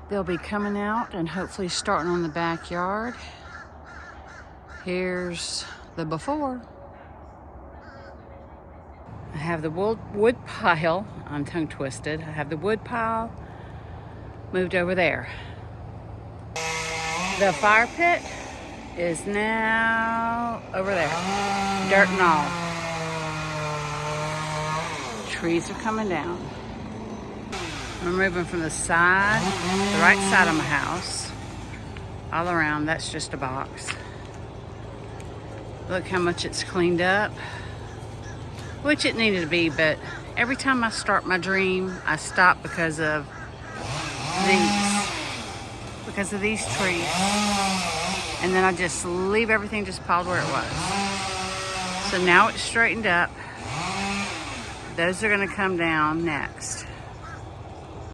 They'll be coming out and hopefully starting on the backyard. Here's the before. I have the wood pile. I'm tongue twisted. I have the wood pile moved over there. The fire pit is now over there. Dirt and all. Trees are coming down. I'm moving from the side, the right side of my house, all around. That's just a box. Look how much it's cleaned up, which it needed to be, but every time I start my dream, I stop because of these trees. And then I just leave everything just piled where it was. So now it's straightened up. Those are gonna come down next.